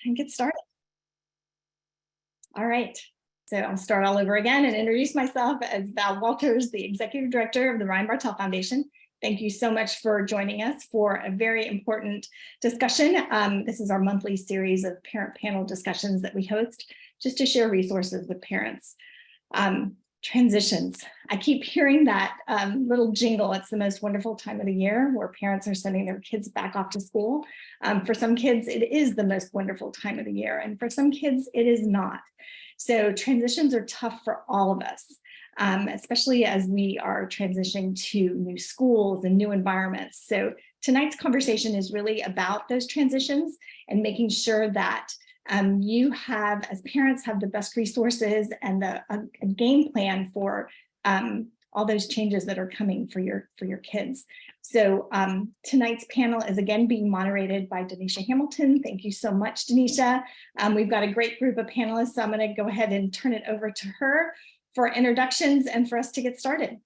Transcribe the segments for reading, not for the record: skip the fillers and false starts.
and get started. All right, so I'll start all over again and introduce myself as Val Walters, the Executive Director of the Ryan Bartel Foundation. Thank you so much for joining us for a very important discussion. This is our monthly series of parent panel discussions that we host just to share resources with parents. Transitions. I keep hearing that little jingle. It's the most wonderful time of the year where parents are sending their kids back off to school. For some kids, it is the most wonderful time of the year. And for some kids, it is not. So transitions are tough for all of us, especially as we are transitioning to new schools and new environments. So tonight's conversation is really about those transitions and making sure that you have, as parents, have the best resources and a game plan for all those changes that are coming for your kids. So tonight's panel is again being moderated by Denisha Hamilton. Thank you so much, Denisha. We've got a great group of panelists, so I'm going to go ahead and turn it over to her for introductions and for us to get started.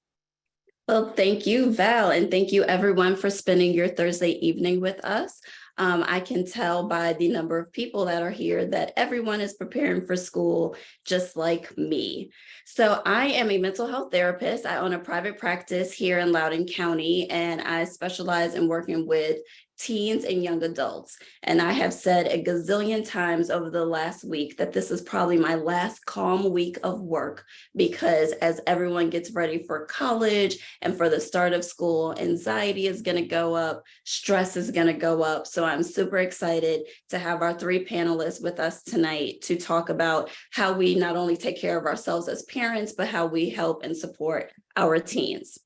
Well, thank you, Val, and thank you everyone for spending your Thursday evening with us. I can tell by the number of people that are here that everyone is preparing for school just like me. So I am a mental health therapist. I own a private practice here in Loudoun County, and I specialize in working with teens and young adults. And I have said a gazillion times over the last week that this is probably my last calm week of work, because as everyone gets ready for college and for the start of school, anxiety is going to go up, stress is going to go up. So I'm super excited to have our three panelists with us tonight to talk about how we not only take care of ourselves as parents, but how we help and support our teens.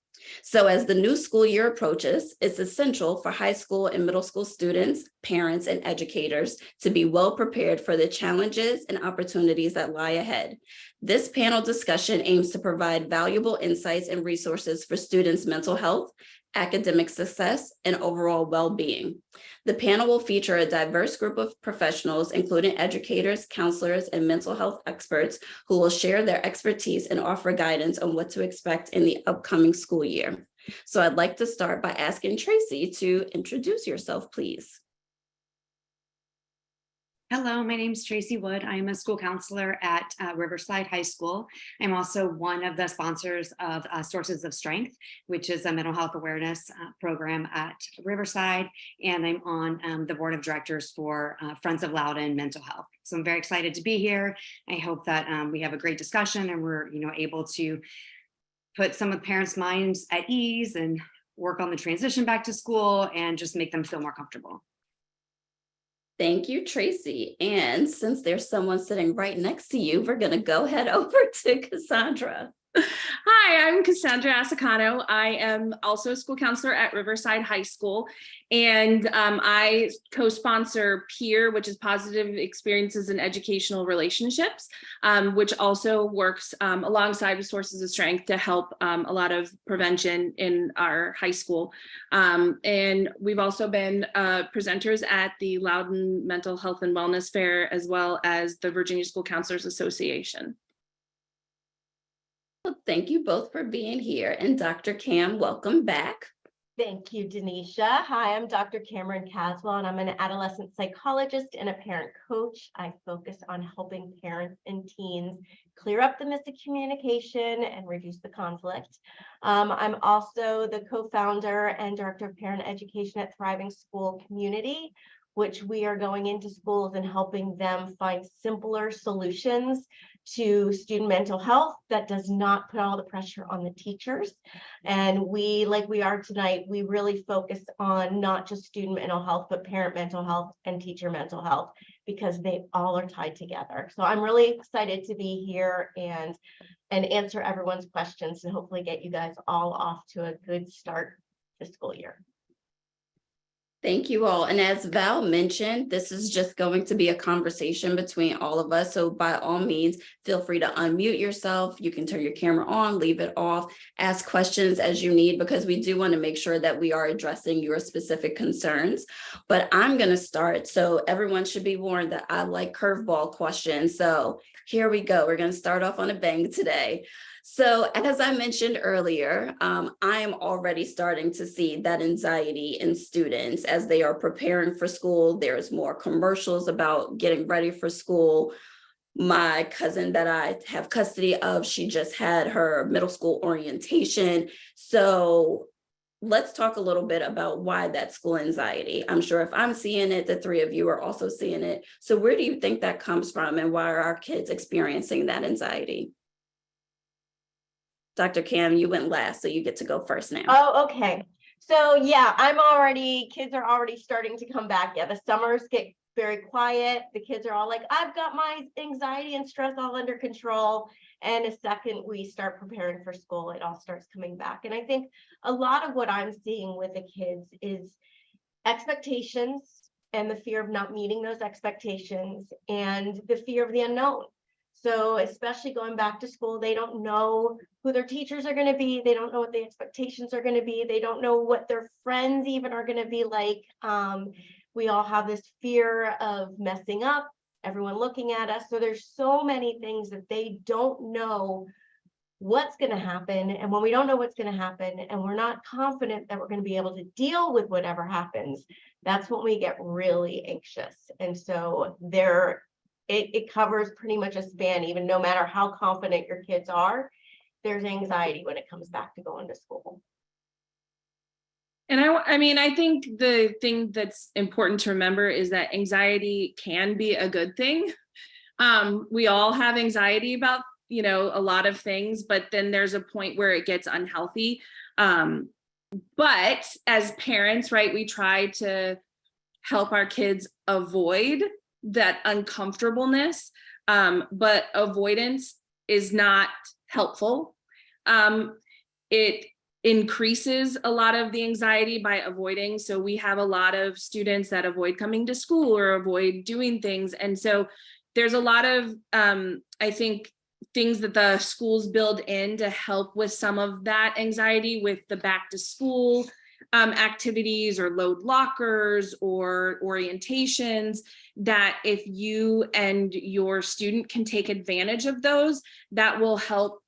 So as the new school year approaches, it's essential for high school and middle school students, parents, and educators to be well prepared for the challenges and opportunities that lie ahead. This panel discussion aims to provide valuable insights and resources for students' mental health, academic success, and overall well-being. The panel will feature a diverse group of professionals, including educators, counselors, and mental health experts who will share their expertise and offer guidance on what to expect in the upcoming school year. So I'd like to start by asking Tracy to introduce yourself, please. Hello, my name is Tracy Wood. I am a school counselor at Riverside High School. I'm also one of the sponsors of Sources of Strength, which is a mental health awareness program at Riverside. And I'm on the board of directors for Friends of Loudoun Mental Health. So I'm very excited to be here. I hope that we have a great discussion and we're able to put some of the parents' minds at ease and work on the transition back to school and just make them feel more comfortable. Thank you, Tracy. And since there's someone sitting right next to you, we're going to go head over to Cassandra. Hi, I'm Cassandra Asacano. I am also a school counselor at Riverside High School, and I co-sponsor PEER, which is Positive Experiences in Educational Relationships, which also works alongside with Sources of Strength to help a lot of prevention in our high school. And we've also been presenters at the Loudoun Mental Health and Wellness Fair, as well as the Virginia School Counselors Association. Well, thank you both for being here. And Dr. Cam, welcome back. Thank you, Denisha. Hi, I'm Dr. Cameron Caswell, and I'm an adolescent psychologist and a parent coach. I focus on helping parents and teens clear up the missing communication and reduce the conflict. I'm also the co-founder and director of parent education at Thriving School Community, which we are going into schools and helping them find simpler solutions to student mental health that does not put all the pressure on the teachers. And we, like we are tonight, we really focus on not just student mental health, but parent mental health and teacher mental health, because they all are tied together. So I'm really excited to be here and answer everyone's questions and hopefully get you guys all off to a good start this school year. Thank you all. And as Val mentioned, this is just going to be a conversation between all of us. So by all means, feel free to unmute yourself. You can turn your camera on, leave it off, ask questions as you need, because we do want to make sure that we are addressing your specific concerns. But I'm going to start. So everyone should be warned that I like curveball questions. So here we go. We're going to start off on a bang today. So as I mentioned earlier, I am already starting to see that anxiety in students. as they are preparing for school. There's more commercials about getting ready for school. My cousin that I have custody of, she just had her middle school orientation. So let's talk a little bit about why that school anxiety. I'm sure if I'm seeing it, the three of you are also seeing it. So where do you think that comes from, and why are our kids experiencing that anxiety? Dr. Cam, you went last, so you get to go first now. Oh, okay. So yeah, kids are already starting to come back. Yeah, the summers get very quiet. The kids are all like, I've got my anxiety and stress all under control. And the second we start preparing for school, it all starts coming back. And I think a lot of what I'm seeing with the kids is expectations and the fear of not meeting those expectations and the fear of the unknown. So especially going back to school, they don't know who their teachers are going to be. They don't know what the expectations are going to be. They don't know what their friends even are going to be like. We all have this fear of messing up, everyone looking at us. So there's so many things that they don't know what's going to happen. And when we don't know what's going to happen and we're not confident that we're going to be able to deal with whatever happens, that's when we get really anxious. And so it covers pretty much a span. Even no matter how confident your kids are, there's anxiety when it comes back to going to school. And I think the thing that's important to remember is that anxiety can be a good thing. We all have anxiety about, a lot of things, but then there's a point where it gets unhealthy. But as parents, right, we try to help our kids avoid that uncomfortableness, but avoidance is not helpful. It increases a lot of the anxiety by avoiding. So we have a lot of students that avoid coming to school or avoid doing things. And so there's a lot of, I think, things that the schools build in to help with some of that anxiety, with the back to school activities or load lockers or orientations, that if you and your student can take advantage of those, that will help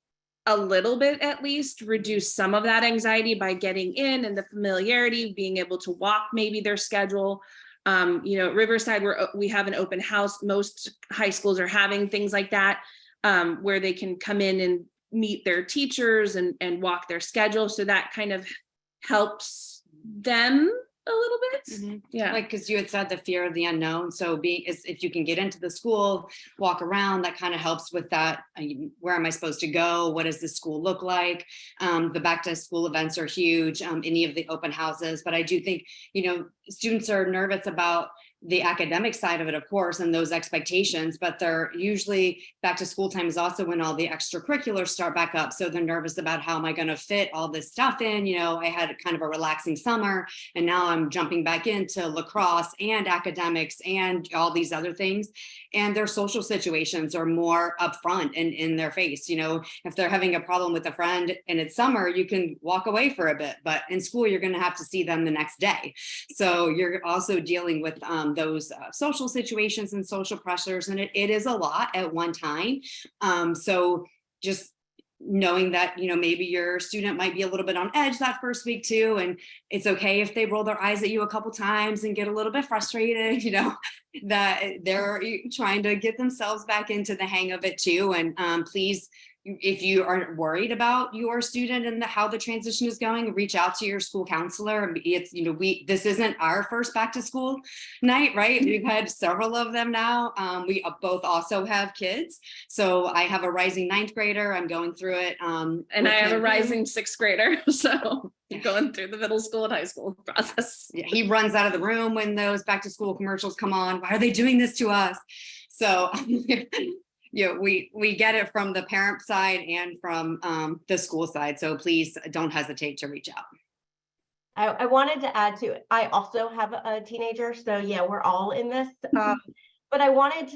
a little bit, at least reduce some of that anxiety by getting in and the familiarity, being able to walk maybe their schedule. At Riverside, we have an open house. Most high schools are having things like that, where they can come in and meet their teachers and walk their schedule. So that kind of helps them a little bit. Mm-hmm. Yeah. Like, because you had said the fear of the unknown. So if you can get into the school, walk around, that kind of helps with that. Where am I supposed to go? What does the school look like? The back to school events are huge, any of the open houses. But I do think, students are nervous about the academic side of it, of course, and those expectations, but they're usually back to school time is also when all the extracurriculars start back up. So they're nervous about how am I going to fit all this stuff in? I had kind of a relaxing summer and now I'm jumping back into lacrosse and academics and all these other things. And their social situations are more upfront and in their face. If they're having a problem with a friend and it's summer, you can walk away for a bit, but in school, you're going to have to see them the next day. So you're also dealing with those social situations and social pressures, and it is a lot at one time. So just knowing that, maybe your student might be a little bit on edge that first week too, and it's okay if they roll their eyes at you a couple times and get a little bit frustrated, that they're trying to get themselves back into the hang of it too. And please, if you are worried about your student and how the transition is going, reach out to your school counselor. It's, this isn't our first back to school night, right? We've had several of them now. We both also have kids. So I have a rising 9th grader. I'm going through it. And I have a rising 6th grader. So going through the middle school and high school process. Yeah, he runs out of the room when those back to school commercials come on. Why are they doing this to us? So we get it from the parent side and from the school side. So please don't hesitate to reach out. I wanted to add to it. I also have a teenager. So yeah, we're all in this. But I wanted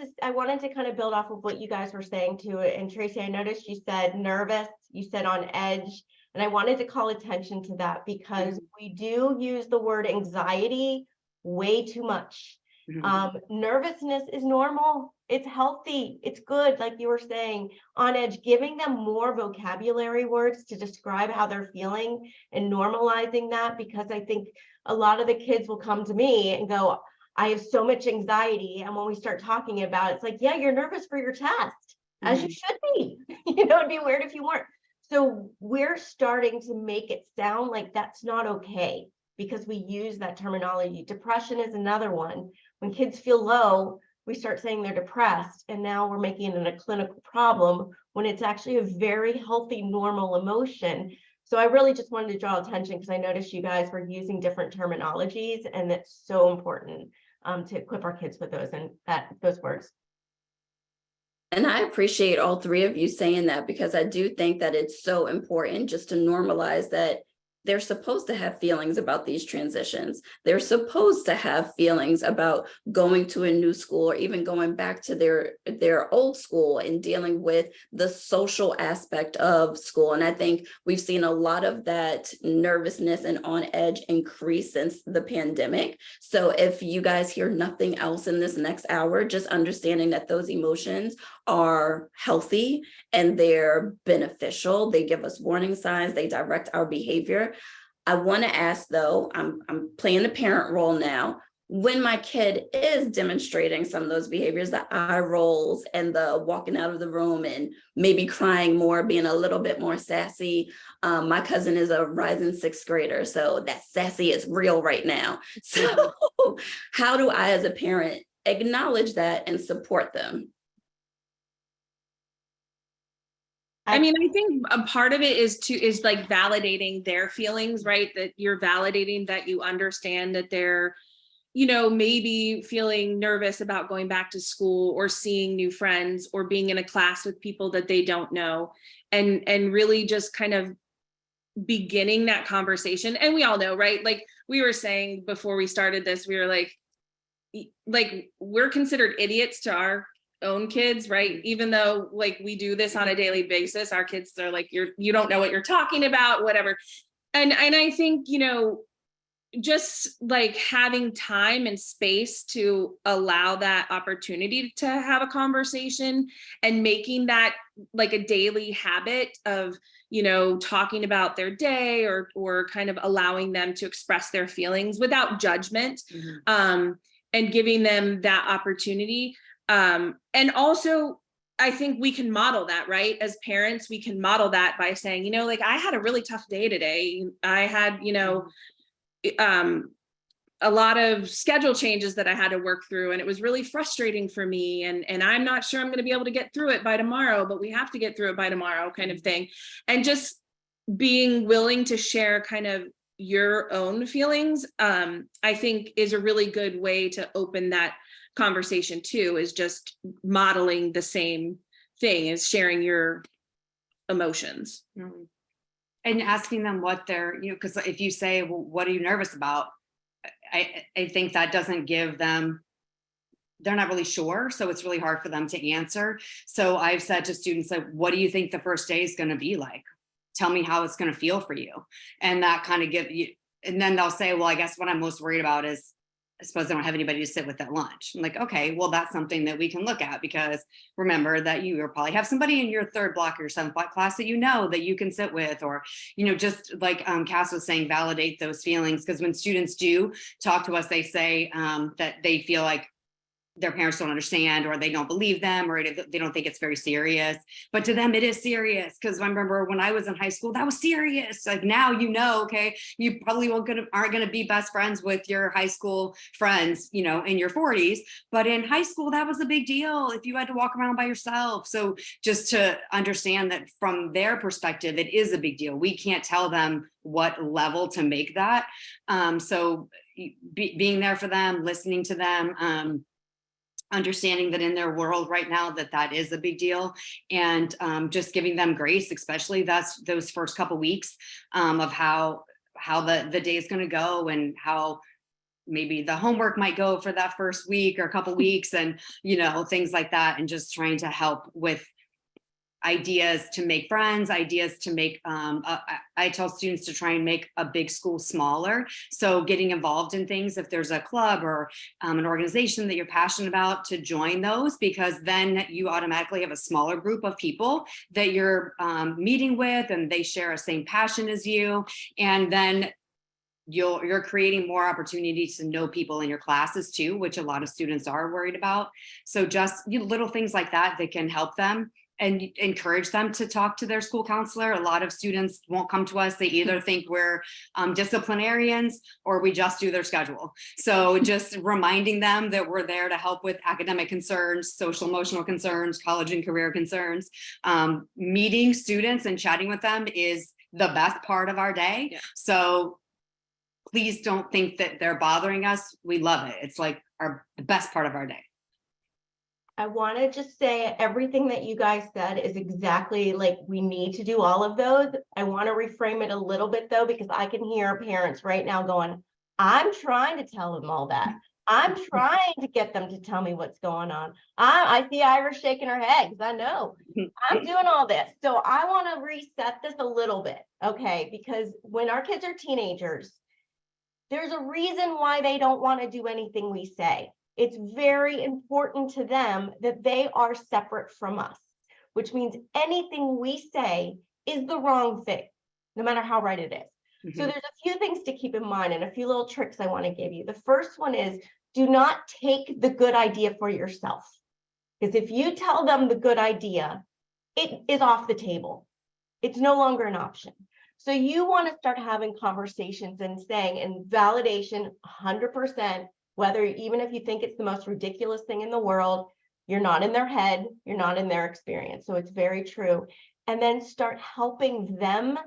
to kind of build off of what you guys were saying too. And Tracy, I noticed you said nervous, you said on edge. And I wanted to call attention to that because we do use the word anxiety way too much. Nervousness is normal. It's healthy. It's good. Like you were saying, On Edge, giving them more vocabulary words to describe how they're feeling and normalizing that, because I think a lot of the kids will come to me and go, I have so much anxiety. And when we start talking about it, it's like, yeah, you're nervous for your test, as you should be. It'd be weird if you weren't. So we're starting to make it sound like that's not okay, because we use that terminology. Depression is another one. When kids feel low, we start saying they're depressed, and now we're making it a clinical problem when it's actually a very healthy, normal emotion. So I really just wanted to draw attention, because I noticed you guys were using different terminologies, and it's so important to equip our kids with those and those words. And I appreciate all three of you saying that, because I do think that it's so important just to normalize that they're supposed to have feelings about these transitions. They're supposed to have feelings about going to a new school, or even going back to their old school and dealing with the social aspect of school. And I think we've seen a lot of that nervousness and on edge increase since the pandemic. So if you guys hear nothing else in this next hour, just understanding that those emotions are healthy and they're beneficial. They give us warning signs, they direct our behavior. I want to ask though, I'm playing the parent role now. When my kid is demonstrating some of those behaviors, the eye rolls and the walking out of the room and maybe crying more, being a little bit more sassy. My cousin is a rising 6th grader, so that sassy is real right now. So how do I as a parent acknowledge that and support them? I mean, I think a part of it is like validating their feelings, right? That you're validating that you understand that they're, maybe feeling nervous about going back to school or seeing new friends or being in a class with people that they don't know, and really just kind of beginning that conversation. And we all know, right? Like we were saying before we started this, we were like we're considered idiots to our own kids, right? Even though like we do this on a daily basis, our kids are like, you don't know what you're talking about, whatever. And I think, just like having time and space to allow that opportunity to have a conversation and making that like a daily habit of, talking about their day or kind of allowing them to express their feelings without judgment, and giving them that opportunity. And also, I think we can model that, right? As parents, we can model that by saying, like I had a really tough day today. I had, a lot of schedule changes that I had to work through, and it was really frustrating for me. And I'm not sure I'm going to be able to get through it by tomorrow, but we have to get through it by tomorrow, kind of thing. And just being willing to share kind of your own feelings, I think is a really good way to open that conversation too, is just modeling the same thing as sharing your emotions. And asking them what they're, because if you say, well, what are you nervous about? I think that doesn't give them, they're not really sure. So it's really hard for them to answer. So I've said to students, like, what do you think the first day is going to be like? Tell me how it's going to feel for you. And that kind of give you, and then they'll say, well, I guess what I'm most worried about is, I suppose they don't have anybody to sit with at lunch. I'm like, okay, well, that's something that we can look at, because remember that you will probably have somebody in your 3rd block or your 7th block class that that you can sit with, or, just like Cass was saying, validate those feelings. Because when students do talk to us, they say that they feel like their parents don't understand, or they don't believe them, or they don't think it's very serious. But to them, it is serious. Because I remember when I was in high school, that was serious. Like now, okay, you probably aren't going to be best friends with your high school friends, in your 40s. But in high school, that was a big deal if you had to walk around by yourself. So just to understand that from their perspective, it is a big deal. We can't tell them what level to make that. So being there for them, listening to them, understanding that in their world right now that is a big deal, and just giving them grace, especially those first couple weeks of how the day is going to go, and how maybe the homework might go for that first week or a couple weeks, and things like that, and just trying to help with ideas to make friends, ideas to make, I tell students to try and make a big school smaller. So getting involved in things, if there's a club or an organization that you're passionate about, to join those, because then you automatically have a smaller group of people that you're meeting with, and they share a same passion as you. And then you're creating more opportunities to know people in your classes too, which a lot of students are worried about. So just little things like that can help them and encourage them to talk to their school counselor. A lot of students won't come to us. They either think we're disciplinarians or we just do their schedule. So just reminding them that we're there to help with academic concerns, social emotional concerns, college and career concerns. Meeting students and chatting with them is the best part of our day. Yeah. So please don't think that they're bothering us. We love it. It's like the best part of our day. I want to just say everything that you guys said is exactly like we need to do all of those. I want to reframe it a little bit though, because I can hear parents right now going, I'm trying to tell them all that. I'm trying to get them to tell me what's going on. I see Iris shaking her head because I know I'm doing all this. So I want to reset this a little bit, okay? Because when our kids are teenagers, there's a reason why they don't want to do anything we say. It's very important to them that they are separate from us, which means anything we say is the wrong thing, no matter how right it is. So there's a few things to keep in mind and a few little tricks I want to give you. The first one is, do not take the good idea for yourself. Because if you tell them the good idea, it is off the table. It's no longer an option. So you want to start having conversations and saying, and validation 100%, whether even if you think it's the most ridiculous thing in the world, you're not in their head, you're not in their experience. So it's very true. And then start helping them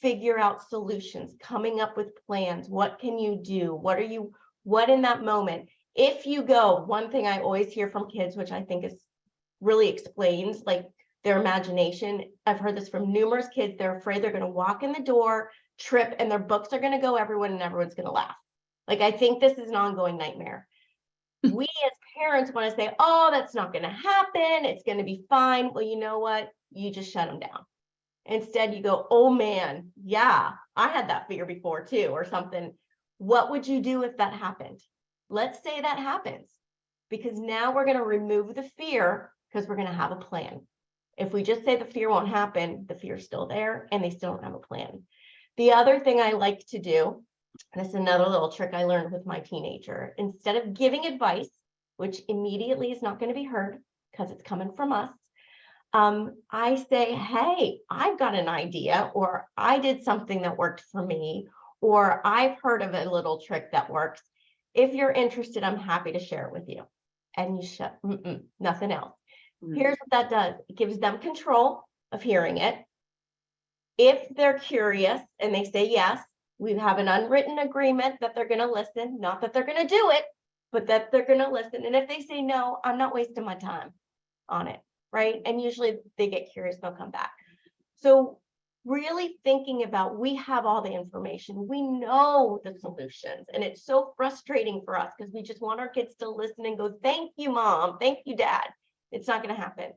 figure out solutions, coming up with plans. What can you do? What in that moment? If you go, one thing I always hear from kids, which I think is really explains like their imagination. I've heard this from numerous kids. They're afraid they're going to walk in the door, trip, and their books are going to go everywhere and everyone's going to laugh. Like, I think this is an ongoing nightmare. We as parents want to say, oh, that's not going to happen. It's going to be fine. Well, you know what? You just shut them down. Instead, you go, oh man, yeah, I had that fear before too, or something. What would you do if that happened? Let's say that happens, because now we're going to remove the fear because we're going to have a plan. If we just say the fear won't happen, the fear's still there and they still don't have a plan. The other thing I like to do, and this is another little trick I learned with my teenager, instead of giving advice, which immediately is not going to be heard because it's coming from us, I say, hey, I've got an idea, or I did something that worked for me, or I've heard of a little trick that works. If you're interested, I'm happy to share it with you. And you shut, nothing else. Here's what that does. It gives them control of hearing it. If they're curious and they say yes, we have an unwritten agreement that they're going to listen, not that they're going to do it, but that they're going to listen. And if they say no, I'm not wasting my time on it, right? And usually they get curious, they'll come back. So really thinking about, we have all the information, we know the solutions, and it's so frustrating for us because we just want our kids to listen and go, thank you, mom, thank you, dad. It's not going to happen.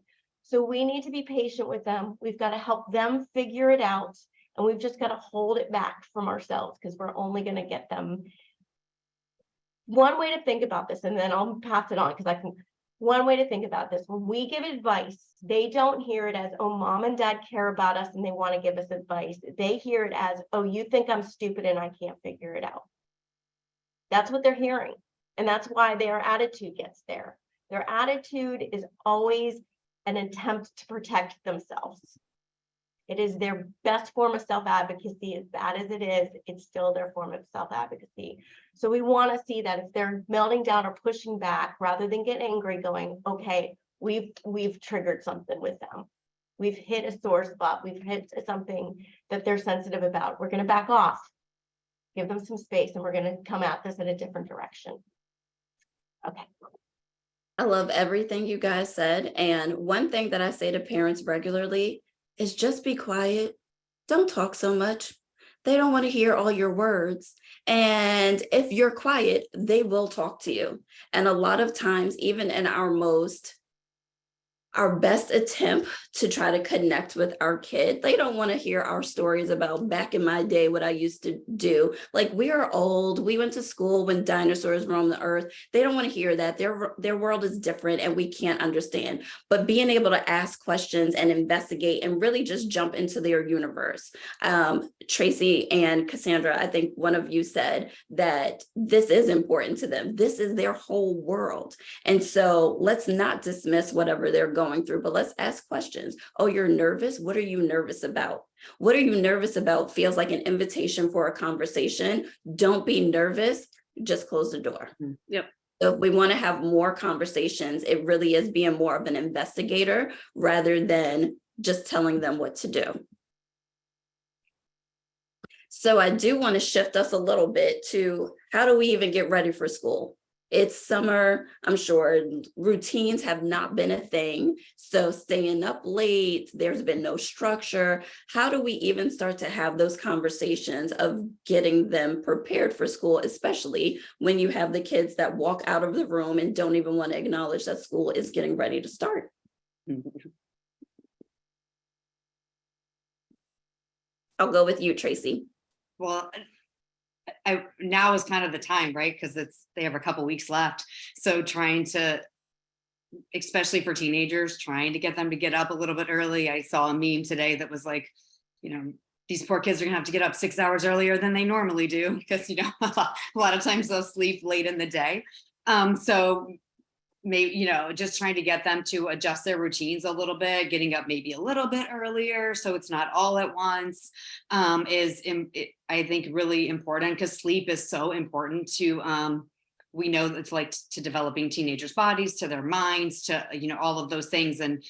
So we need to be patient with them. We've got to help them figure it out. And we've just got to hold it back from ourselves because we're only going to get them. One way to think about this, and then I'll pass it on because one way to think about this, when we give advice, they don't hear it as, oh, mom and dad care about us and they want to give us advice. They hear it as, oh, you think I'm stupid and I can't figure it out. That's what they're hearing. And that's why their attitude gets there. Their attitude is always an attempt to protect themselves. It is their best form of self-advocacy. As bad as it is, it's still their form of self-advocacy. So we want to see that if they're melting down or pushing back, rather than get angry, going, okay, we've triggered something with them. We've hit a sore spot. We've hit something that they're sensitive about. We're going to back off, give them some space, and we're going to come at this in a different direction. Okay. I love everything you guys said. And one thing that I say to parents regularly is just be quiet. Don't talk so much. They don't want to hear all your words. And if you're quiet, they will talk to you. And a lot of times, even in our our best attempt to try to connect with our kid. They don't want to hear our stories about back in my day, what I used to do. Like, we are old. We went to school when dinosaurs roamed the earth. They don't want to hear that. Their world is different and we can't understand. But being able to ask questions and investigate and really just jump into their universe. Tracy and Cassandra, I think one of you said that this is important to them. This is their whole world. And so let's not dismiss whatever they're going through, but let's ask questions. Oh, you're nervous? What are you nervous about? What are you nervous about? Feels like an invitation for a conversation. Don't be nervous. Just close the door. Yep. So if we want to have more conversations, it really is being more of an investigator rather than just telling them what to do. So I do want to shift us a little bit to how do we even get ready for school? It's summer, I'm sure routines have not been a thing. So staying up late, there's been no structure. How do we even start to have those conversations of getting them prepared for school, especially when you have the kids that walk out of the room and don't even want to acknowledge that school is getting ready to start? I'll go with you, Tracy. Well, now is kind of the time, right? Because they have a couple weeks left. So trying to, especially for teenagers, trying to get them to get up a little bit early. I saw a meme today that was like, these poor kids are gonna have to get up 6 hours earlier than they normally do because, a lot of times they'll sleep late in the day. So maybe, just trying to get them to adjust their routines a little bit, getting up maybe a little bit earlier so it's not all at once, I think really important, because sleep is so important to, we know it's like to developing teenagers' bodies, to their minds, to, all of those things. And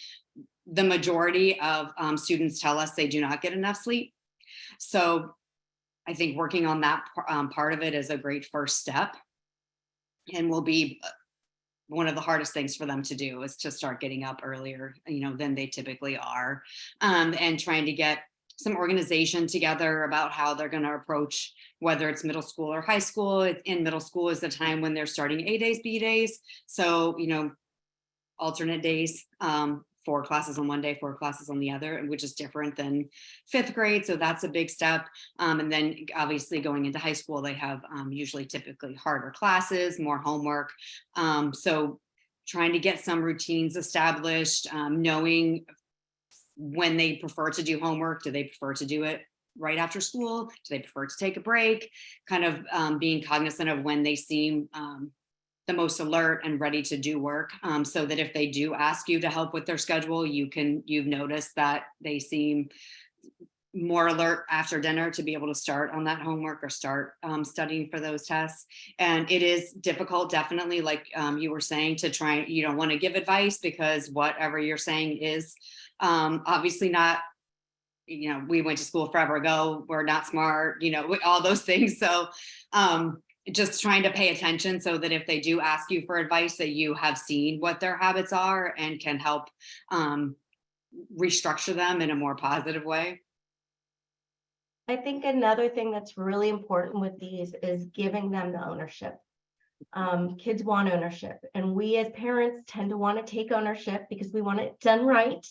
the majority of students tell us they do not get enough sleep. So I think working on that part of it is a great first step, and will be one of the hardest things for them to do, is to start getting up earlier, than they typically are, and trying to get some organization together about how they're going to approach, whether it's middle school or high school. In middle school is the time when they're starting A days, B days. So, alternate days, 4 classes on one day, 4 classes on the other, which is different than 5th grade. So that's a big step. And then obviously going into high school, they have usually typically harder classes, more homework. So trying to get some routines established, knowing when they prefer to do homework. Do they prefer to do it right after school? Do they prefer to take a break? Kind of being cognizant of when they seem the most alert and ready to do work, so that if they do ask you to help with their schedule, you've noticed that they seem more alert after dinner to be able to start on that homework or start studying for those tests. And it is difficult, definitely, like you were saying, to try. You don't want to give advice because whatever you're saying is obviously not, we went to school forever ago, we're not smart, all those things. So just trying to pay attention so that if they do ask you for advice, that you have seen what their habits are and can help restructure them in a more positive way. I think another thing that's really important with these is giving them the ownership. Kids want ownership, and we as parents tend to want to take ownership because we want it done right,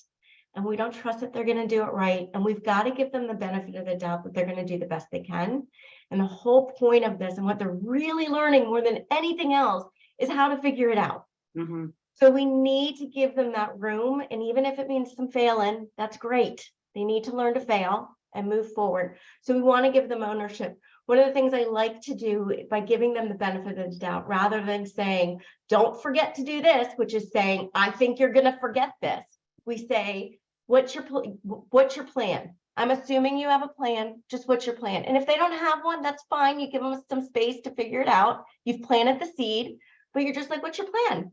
and we don't trust that they're going to do it right. And we've got to give them the benefit of the doubt that they're going to do the best they can. And the whole point of this, and what they're really learning more than anything else, is how to figure it out. Mm-hmm. So we need to give them that room. And even if it means some failing, that's great. They need to learn to fail and move forward. So we want to give them ownership. One of the things I like to do by giving them the benefit of the doubt, rather than saying, don't forget to do this, which is saying, I think you're going to forget this. We say, what's your plan? I'm assuming you have a plan. Just what's your plan? And if they don't have one, that's fine. You give them some space to figure it out. You've planted the seed, but you're just like, what's your plan?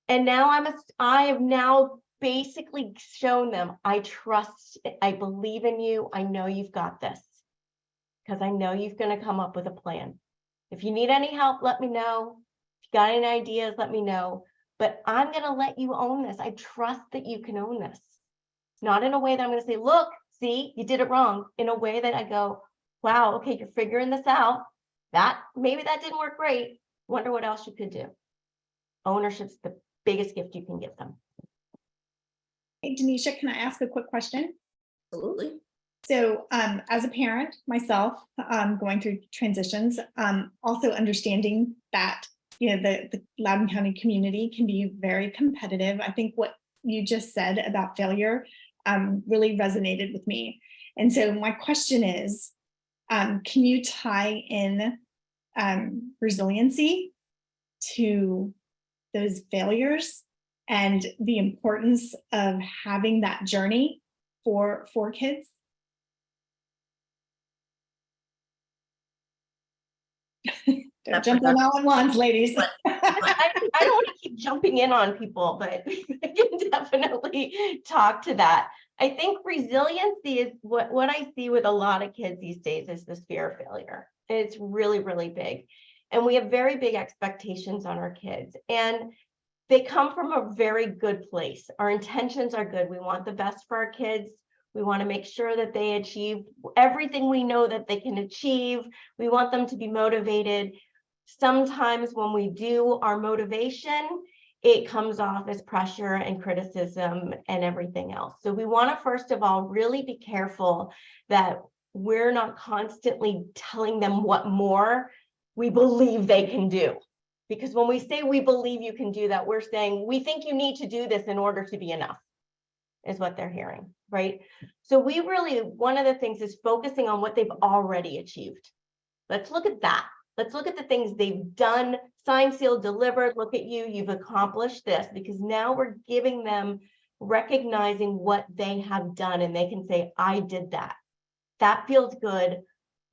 And now I have now basically shown them, I trust, I believe in you. I know you've got this, because I know you're going to come up with a plan. If you need any help, let me know. If you got any ideas, let me know. But I'm going to let you own this. I trust that you can own this. Not in a way that I'm going to say, look, see, you did it wrong. In a way that I go, wow, okay, you're figuring this out. Maybe that didn't work great. Wonder what else you could do. Ownership's the biggest gift you can give them. Hey, Denisha, can I ask a quick question? Absolutely. So as a parent myself, going through transitions, also understanding that, the Loudoun County community can be very competitive. I think what you just said about failure really resonated with me. And so my question is, can you tie in resiliency to those failures and the importance of having that journey for kids? Don't jump in all at once, ladies. I don't want to keep jumping in on people, but I can definitely talk to that. I think resiliency is what I see with a lot of kids these days is this fear of failure. It's really, really big. And we have very big expectations on our kids. And they come from a very good place. Our intentions are good. We want the best for our kids. We want to make sure that they achieve everything we know that they can achieve. We want them to be motivated. Sometimes when we do our motivation, it comes off as pressure and criticism and everything else. So we want to, first of all, really be careful that we're not constantly telling them what more we believe they can do. Because when we say we believe you can do that, we're saying we think you need to do this in order to be enough, is what they're hearing, right? So we really, one of the things is focusing on what they've already achieved. Let's look at that. Let's look at the things they've done, signed, sealed, delivered. Look at you, you've accomplished this, because now we're giving them, recognizing what they have done, and they can say, I did that. That feels good.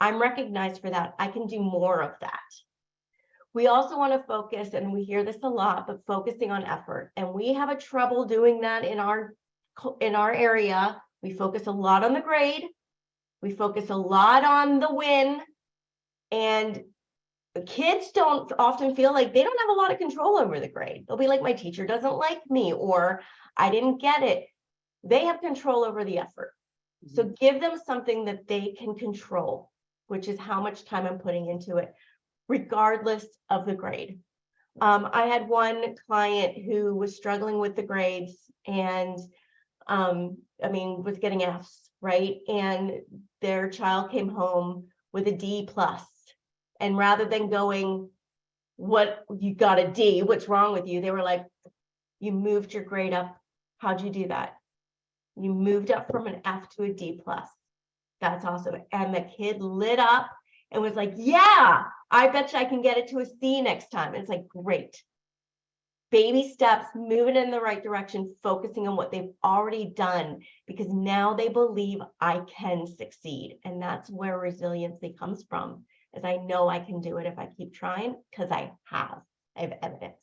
I'm recognized for that. I can do more of that. We also want to focus, and we hear this a lot, but focusing on effort. And we have a trouble doing that in our area. We focus a lot on the grade. We focus a lot on the win. And the kids don't often feel like they don't have a lot of control over the grade. They'll be like, my teacher doesn't like me, or I didn't get it. They have control over the effort. So give them something that they can control, which is how much time I'm putting into it, regardless of the grade. I had one client who was struggling with the grades and was getting Fs, right? And their child came home with a D+. And rather than going, what, you got a D, what's wrong with you? They were like, you moved your grade up. How'd you do that? You moved up from an F to a D+. That's awesome. And the kid lit up and was like, yeah, I bet you I can get it to a C next time. And it's like, great. Baby steps, moving in the right direction, focusing on what they've already done, because now they believe I can succeed. And that's where resiliency comes from, is I know I can do it if I keep trying, because I have evidence.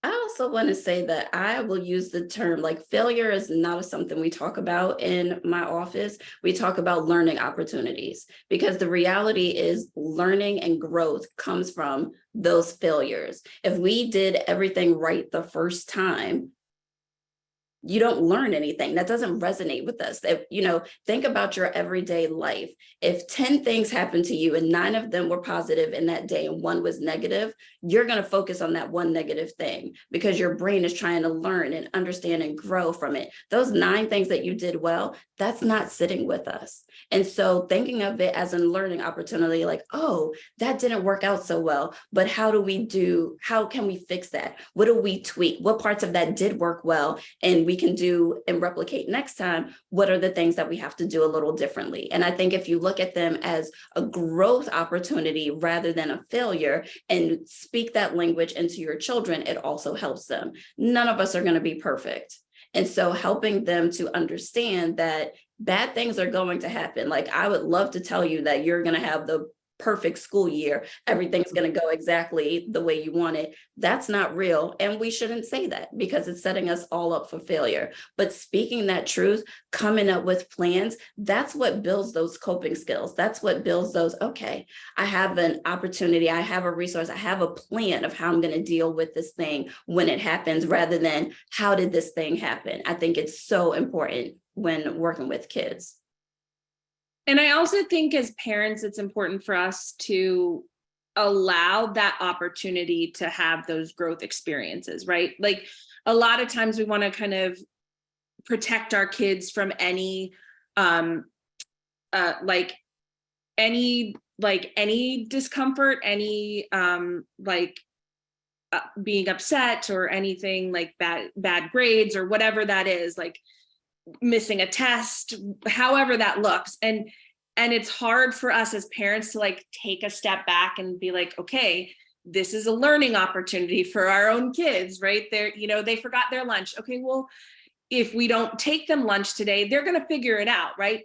I also want to say that I will use the term, like, failure is not something we talk about in my office. We talk about learning opportunities, because the reality is learning and growth comes from those failures. If we did everything right the first time, you don't learn anything. That doesn't resonate with us. If, think about your everyday life. If 10 things happened to you and 9 of them were positive in that day and 1 was negative, you're going to focus on that 1 negative thing, because your brain is trying to learn and understand and grow from it. Those 9 things that you did well, that's not sitting with us. And so thinking of it as a learning opportunity, like, oh, that didn't work out so well, but how can we fix that? What do we tweak? What parts of that did work well and we can do and replicate next time? What are the things that we have to do a little differently? And I think if you look at them as a growth opportunity rather than a failure, and speak that language into your children, it also helps them. None of us are going to be perfect. And so helping them to understand that bad things are going to happen. Like, I would love to tell you that you're going to have the perfect school year. Everything's going to go exactly the way you want it. That's not real. And we shouldn't say that, because it's setting us all up for failure. But speaking that truth, coming up with plans, that's what builds those coping skills. That's what builds those, okay, I have an opportunity, I have a resource, I have a plan of how I'm going to deal with this thing when it happens, rather than how did this thing happen? I think it's so important when working with kids. And I also think as parents, it's important for us to allow that opportunity to have those growth experiences, right? Like, a lot of times we want to kind of protect our kids from any any discomfort, any being upset or anything like bad grades or whatever that is, like missing a test, however that looks. And it's hard for us as parents to like take a step back and be like, okay, this is a learning opportunity for our own kids, right? They're, they forgot their lunch. Okay, well, if we don't take them lunch today, they're going to figure it out, right?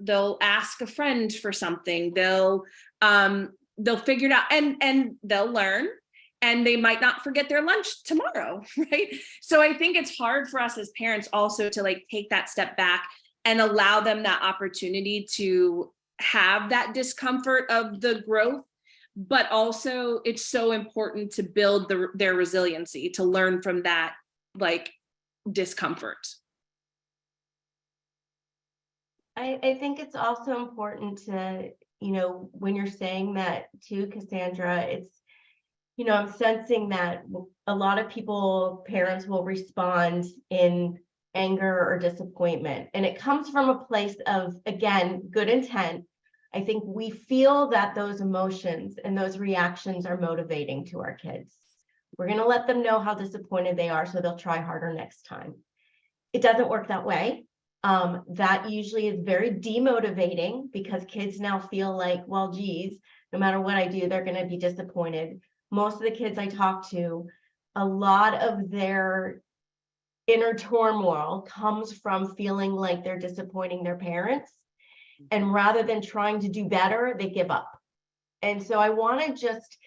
They'll ask a friend for something. They'll figure it out and they'll learn, and they might not forget their lunch tomorrow, right? So I think it's hard for us as parents also to like take that step back and allow them that opportunity to have that discomfort of the growth. But also it's so important to build their resiliency, to learn from that like discomfort. I think it's also important to, when you're saying that too, Cassandra, it's, I'm sensing that a lot of parents will respond in anger or disappointment. And it comes from a place of, again, good intent. I think we feel that those emotions and those reactions are motivating to our kids. We're going to let them know how disappointed they are so they'll try harder next time. It doesn't work that way. That usually is very demotivating because kids now feel like, well, geez, no matter what I do, they're going to be disappointed. Most of the kids I talk to, a lot of their inner turmoil comes from feeling like they're disappointing their parents. And rather than trying to do better, they give up. And so I want to just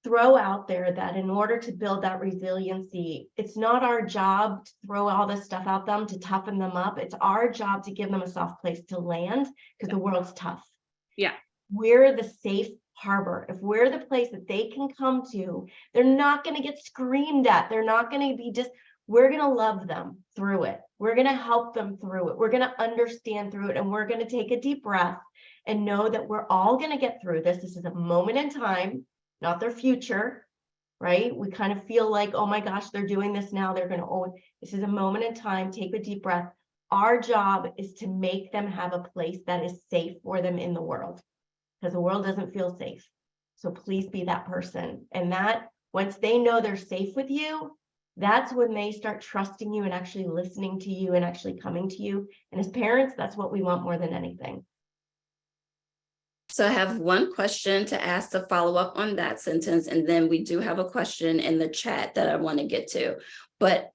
throw out there that in order to build that resiliency, it's not our job to throw all this stuff at them to toughen them up. It's our job to give them a soft place to land because the world's tough. Yeah. We're the safe harbor. If we're the place that they can come to, they're not going to get screamed at. They're not going to be we're going to love them through it. We're going to help them through it. We're going to understand through it. And we're going to take a deep breath and know that we're all going to get through this. This is a moment in time, not their future, right? We kind of feel like, oh my gosh, they're doing this now. They're going to, this is a moment in time. Take a deep breath. Our job is to make them have a place that is safe for them in the world, because the world doesn't feel safe. So please be that person. And that once they know they're safe with you, that's when they start trusting you and actually listening to you and actually coming to you. And as parents, that's what we want more than anything. So I have one question to ask to follow up on that sentence, and then we do have a question in the chat that I want to get to. But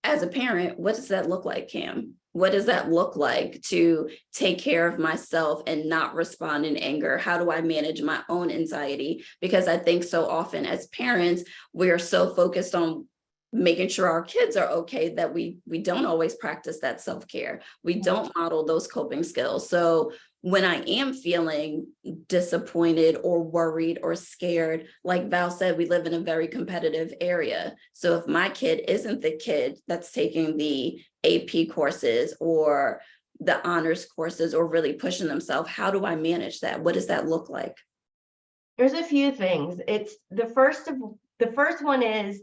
as a parent, what does that look like, Cam? What does that look like to take care of myself and not respond in anger? How do I manage my own anxiety? Because I think so often as parents, we're so focused on making sure our kids are okay that we don't always practice that self-care. We don't model those coping skills. So when I am feeling disappointed or worried or scared, like Val said, we live in a very competitive area. So if my kid isn't the kid that's taking the AP courses or the honors courses or really pushing themselves, how do I manage that? What does that look like? There's a few things. It's the first one is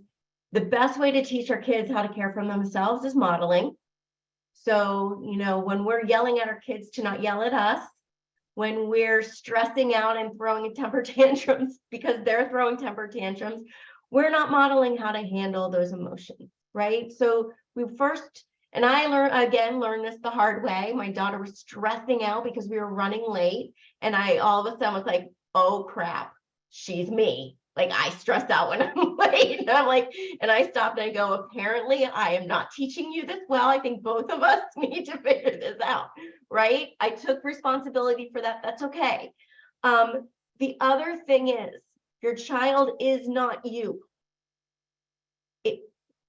the best way to teach our kids how to care for themselves is modeling. So, when we're yelling at our kids to not yell at us, when we're stressing out and throwing temper tantrums because they're throwing temper tantrums, we're not modeling how to handle those emotions, right? So we first, and I learned this the hard way. My daughter was stressing out because we were running late. And I all of a sudden was like, oh crap, she's me. Like I stress out when I'm late. And I'm like, and I stopped and I go, apparently I am not teaching you this well. I think both of us need to figure this out, right? I took responsibility for that. That's okay. The other thing is your child is not you.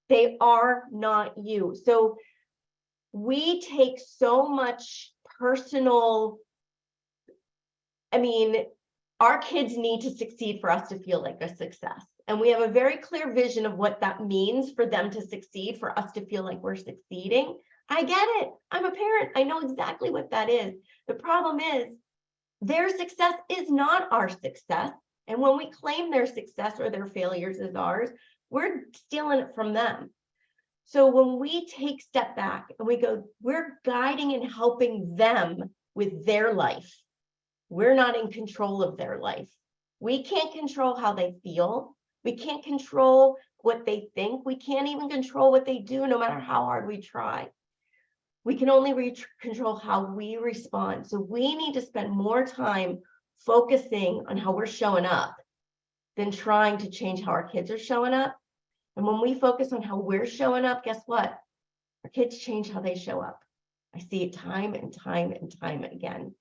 They are not you. So we take so much personal, our kids need to succeed for us to feel like a success. And we have a very clear vision of what that means for them to succeed, for us to feel like we're succeeding. I get it. I'm a parent. I know exactly what that is. The problem is their success is not our success. And when we claim their success or their failures as ours, we're stealing it from them. So when we take step back and we go, we're guiding and helping them with their life. We're not in control of their life. We can't control how they feel. We can't control what they think. We can't even control what they do, no matter how hard we try. We can only control how we respond. So we need to spend more time focusing on how we're showing up than trying to change how our kids are showing up. And when we focus on how we're showing up, guess what? Our kids change how they show up. I see it time and time and time again.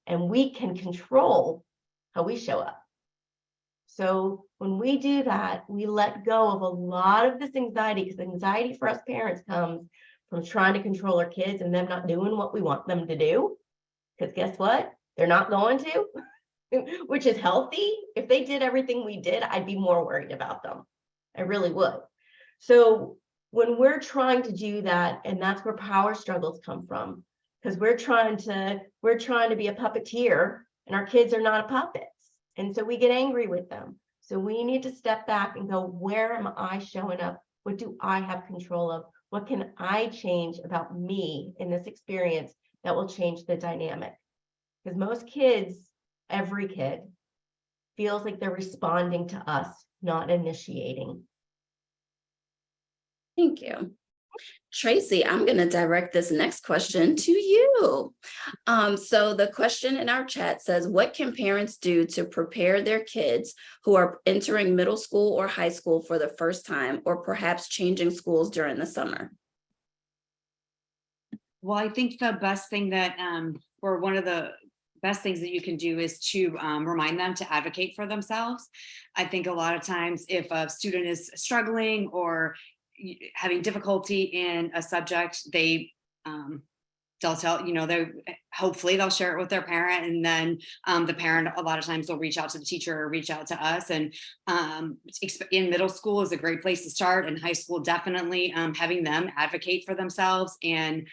And we can control how we show up. So when we do that, we let go of a lot of this anxiety, because anxiety for us parents comes from trying to control our kids and them not doing what we want them to do. Because guess what? They're not going to, which is healthy. If they did everything we did, I'd be more worried about them. I really would. So when we're trying to do that, and that's where power struggles come from, because we're trying to be a puppeteer and our kids are not puppets. And so we get angry with them. So we need to step back and go, where am I showing up? What do I have control of? What can I change about me in this experience that will change the dynamic? Because most kids, every kid, feels like they're responding to us, not initiating. Thank you. Tracy, I'm going to direct this next question to you. So the question in our chat says, what can parents do to prepare their kids who are entering middle school or high school for the first time, or perhaps changing schools during the summer? Well, I think the best thing that, or one of the best things that you can do is to remind them to advocate for themselves. I think a lot of times if a student is struggling or having difficulty in a subject, they'll tell, hopefully they'll share it with their parent, and then the parent a lot of times will reach out to the teacher or reach out to us. And in middle school is a great place to start. In high school, definitely having them advocate for themselves and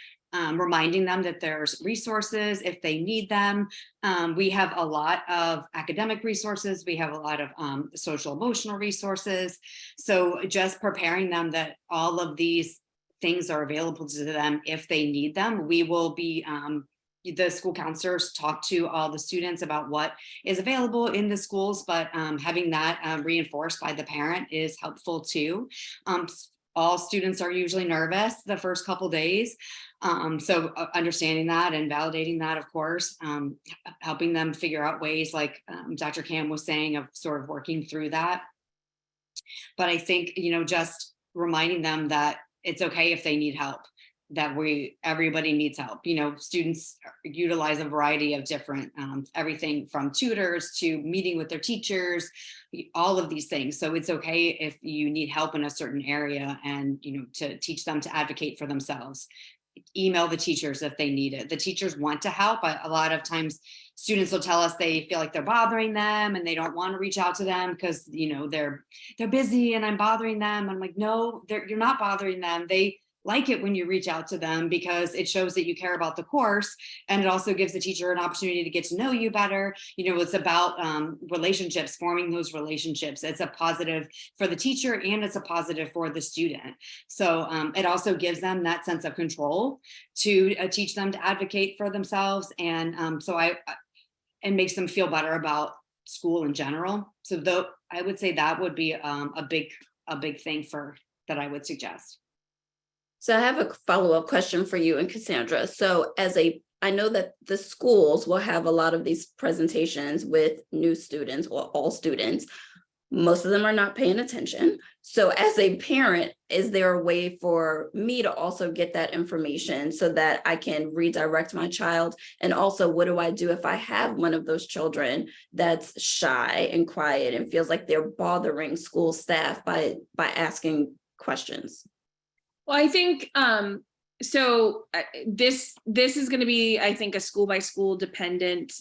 reminding them that there's resources if they need them. We have a lot of academic resources. We have a lot of social emotional resources. So just preparing them that all of these things are available to them if they need them. We will be, the school counselors talk to all the students about what is available in the schools, but having that reinforced by the parent is helpful too. All students are usually nervous the first couple days. So understanding that and validating that, of course, helping them figure out ways like Dr. Cam was saying of sort of working through that. But I think, just reminding them that it's okay if they need help, that everybody needs help. Students utilize a variety of different, everything from tutors to meeting with their teachers, all of these things. So it's okay if you need help in a certain area, and, to teach them to advocate for themselves. Email the teachers if they need it. The teachers want to help. A lot of times students will tell us they feel like they're bothering them and they don't want to reach out to them because, they're busy and I'm bothering them. I'm like, no, you're not bothering them. They like it when you reach out to them because it shows that you care about the course, and it also gives the teacher an opportunity to get to know you better. It's about relationships, forming those relationships. It's a positive for the teacher and it's a positive for the student. So it also gives them that sense of control to teach them to advocate for themselves, and it makes them feel better about school in general. So though I would say that would be a big thing that I would suggest. So I have a follow-up question for you and Cassandra. So I know that the schools will have a lot of these presentations with new students or all students. Most of them are not paying attention. So as a parent, is there a way for me to also get that information so that I can redirect my child? And also, what do I do if I have one of those children that's shy and quiet and feels like they're bothering school staff by asking questions? Well, I think this is going to be, I think, a school by school dependent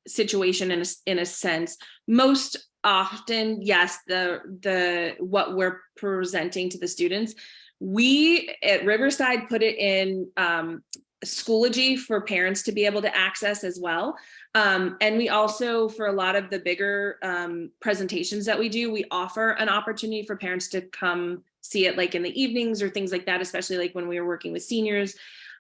situation in a sense. Most often, yes, the what we're presenting to the students, we at Riverside put it in Schoology for parents to be able to access as well. And we also, for a lot of the bigger presentations that we do, we offer an opportunity for parents to come see it like in the evenings or things like that, especially like when we were working with seniors,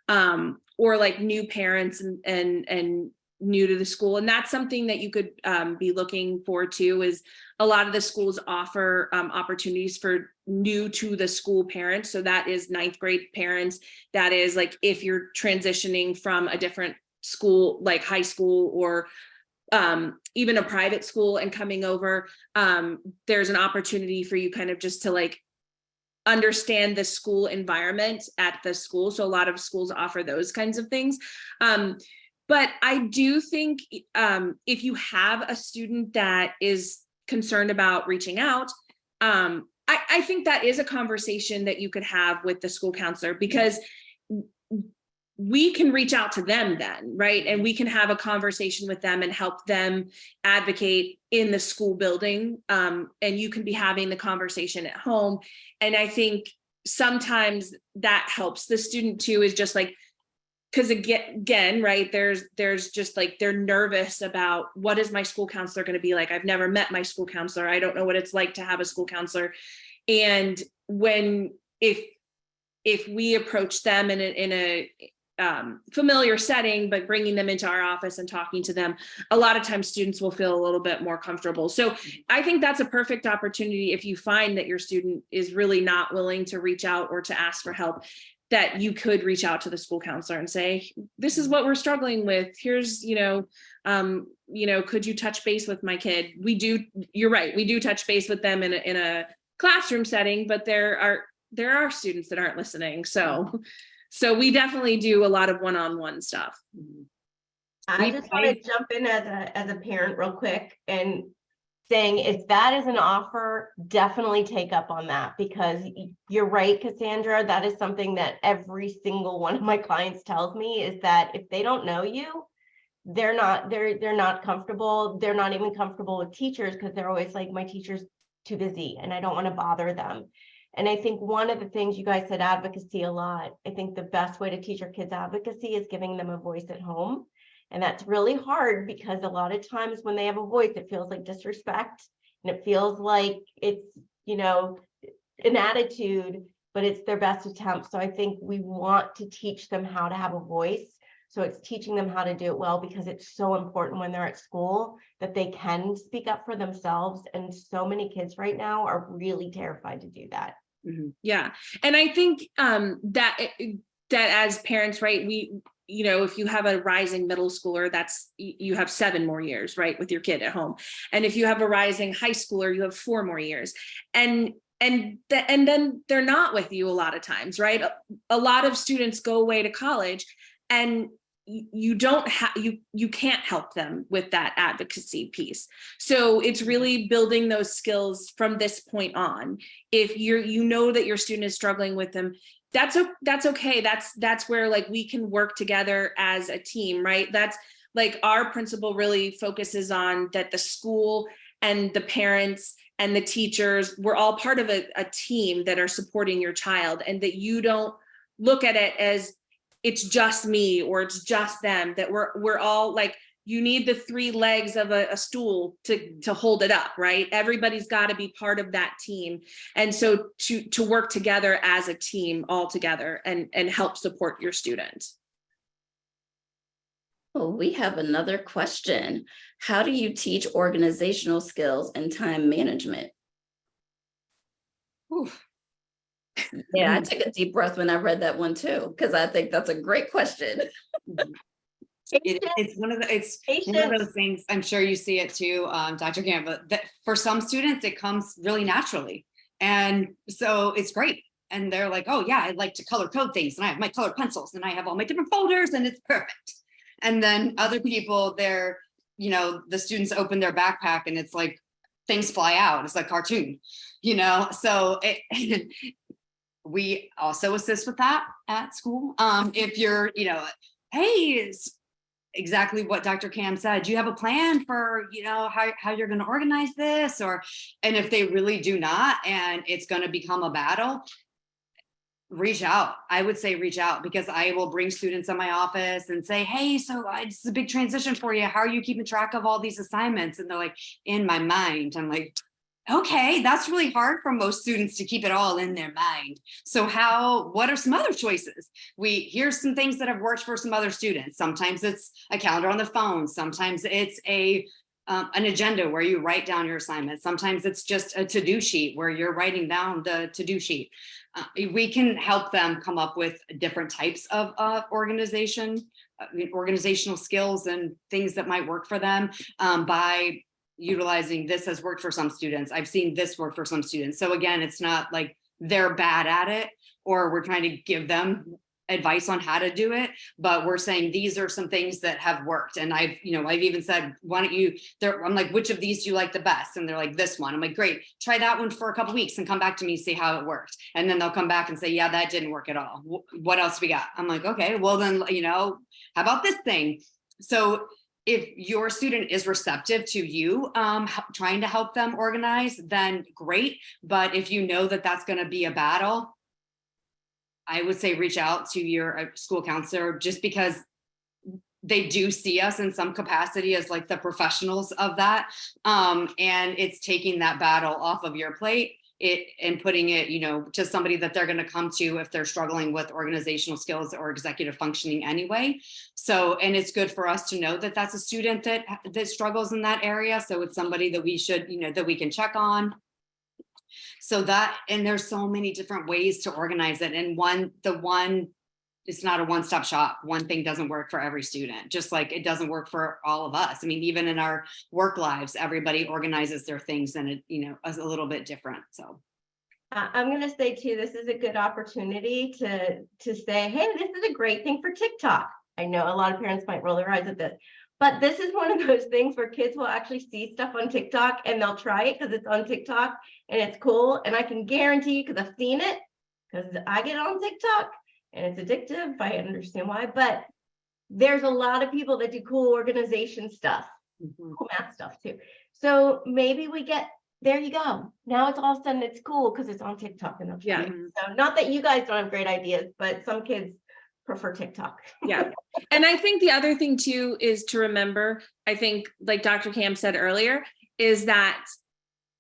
or like new parents and new to the school. And that's something that you could be looking for too, is a lot of the schools offer opportunities for new to the school parents. So that is 9th grade parents. That is like if you're transitioning from a different school, like high school or even a private school and coming over, there's an opportunity for you kind of just to like understand the school environment at the school. So a lot of schools offer those kinds of things. But I do think if you have a student that is concerned about reaching out, I think that is a conversation that you could have with the school counselor, because we can reach out to them then, right? And we can have a conversation with them and help them advocate in the school building. And you can be having the conversation at home. And I think sometimes that helps the student too, is just like, because again, right, there's just like, they're nervous about what is my school counselor going to be like? I've never met my school counselor. I don't know what it's like to have a school counselor. And if we approach them in a familiar setting, but bringing them into our office and talking to them, a lot of times students will feel a little bit more comfortable. So I think that's a perfect opportunity if you find that your student is really not willing to reach out or to ask for help, that you could reach out to the school counselor and say, this is what we're struggling with. Here's, could you touch base with my kid? You're right. We do touch base with them in a classroom setting, but there are students that aren't listening. So we definitely do a lot of one-on-one stuff. I just want to jump in as a parent real quick and saying, if that is an offer, definitely take up on that, because you're right, Cassandra, that is something that every single one of my clients tells me, is that if they don't know you, they're not comfortable. They're not even comfortable with teachers, because they're always like, my teacher's too busy and I don't want to bother them. And I think one of the things you guys said, advocacy, a lot. I think the best way to teach our kids advocacy is giving them a voice at home. And that's really hard, because a lot of times when they have a voice, it feels like disrespect, and it feels like it's, an attitude, but it's their best attempt. So I think we want to teach them how to have a voice. So it's teaching them how to do it well, because it's so important when they're at school that they can speak up for themselves. And so many kids right now are really terrified to do that. Yeah. And I think that as parents, right, if you have a rising middle schooler, you have 7 more years, right, with your kid at home. And if you have a rising high schooler, you have 4 more years. And then they're not with you a lot of times, right? A lot of students go away to college, and you can't help them with that advocacy piece. So it's really building those skills from this point on. If you know that your student is struggling with them, that's okay. That's where like we can work together as a team, right? That's like our principal really focuses on that the school and the parents and the teachers, we're all part of a team that are supporting your child, and that you don't look at it as it's just me or it's just them, that we're all like, you need the 3 legs of a stool to hold it up, right? Everybody's got to be part of that team. And so to work together as a team all together and help support your students. Oh, we have another question. How do you teach organizational skills and time management? Oof. Yeah, I took a deep breath when I read that one too, because I think that's a great question. It's one of those things. I'm sure you see it too, Dr. Cam, but that for some students it comes really naturally, and so it's great. And they're like, oh yeah, I like to color code things, and I have my colored pencils, and I have all my different folders, and it's perfect. And then other people, the students open their backpack, and it's like things fly out. It's like cartoon, So we also assist with that at school. If you're, hey, it's exactly what Dr. Cam said. Do you have a plan for, how you're going to organize this? And if they really do not, and it's going to become a battle, reach out. I would say reach out, because I will bring students in my office and say, hey, so it's a big transition for you. How are you keeping track of all these assignments? And they're like, in my mind, I'm like, okay, that's really hard for most students to keep it all in their mind. So what are some other choices? Here's some things that have worked for some other students. Sometimes it's a calendar on the phone. Sometimes it's an agenda where you write down your assignments. Sometimes it's just a to-do sheet where you're writing down the to-do sheet. We can help them come up with different types of organizational skills and things that might work for them by utilizing this has worked for some students. I've seen this work for some students. So again, it's not like they're bad at it or we're trying to give them advice on how to do it, but we're saying these are some things that have worked. And I've even said, why don't you, I'm like, which of these do you like the best? And they're like, this one. I'm like, great, try that one for a couple of weeks and come back to me, see how it worked. And then they'll come back and say, yeah, that didn't work at all. What else we got? I'm like, okay, well then, how about this thing? So if your student is receptive to you trying to help them organize, then great. But if you know that that's going to be a battle, I would say reach out to your school counselor, just because they do see us in some capacity as like the professionals of that. And it's taking that battle off of your plate and putting it, to somebody that they're going to come to if they're struggling with organizational skills or executive functioning anyway. So, and it's good for us to know that that's a student that struggles in that area. So it's somebody that we should, that we can check on. So and there's so many different ways to organize it. And it's not a one-stop shop. One thing doesn't work for every student, just like it doesn't work for all of us. I mean, even in our work lives, everybody organizes their things and it, is a little bit different. So I'm going to say too, this is a good opportunity to say, hey, this is a great thing for TikTok. I know a lot of parents might roll their eyes at this, but this is one of those things where kids will actually see stuff on TikTok and they'll try it because it's on TikTok and it's cool. And I can guarantee you, because I've seen it, because I get on TikTok and it's addictive. I understand why, but there's a lot of people that do cool organization stuff, cool math stuff too. So maybe there you go. Now it's all of a sudden it's cool because it's on TikTok and Yeah. So not that you guys don't have great ideas, but some kids prefer TikTok. Yeah. And I think the other thing too is to remember, I think like Dr. Cam said earlier, is that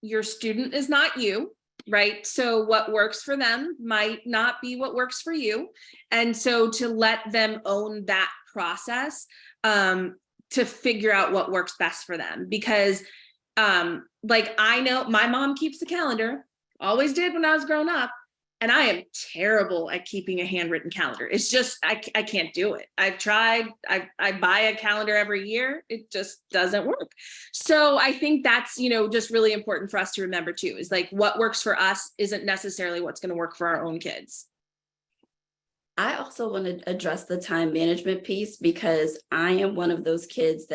your student is not you, right? So what works for them might not be what works for you. And so to let them own that process to figure out what works best for them. Because like I know my mom keeps a calendar, always did when I was growing up. And I am terrible at keeping a handwritten calendar. It's just, I can't do it. I've tried, I buy a calendar every year. It just doesn't work. So I think that's, just really important for us to remember too, is like what works for us isn't necessarily what's going to work for our own kids. I also want to address the time management piece because I am one of those kids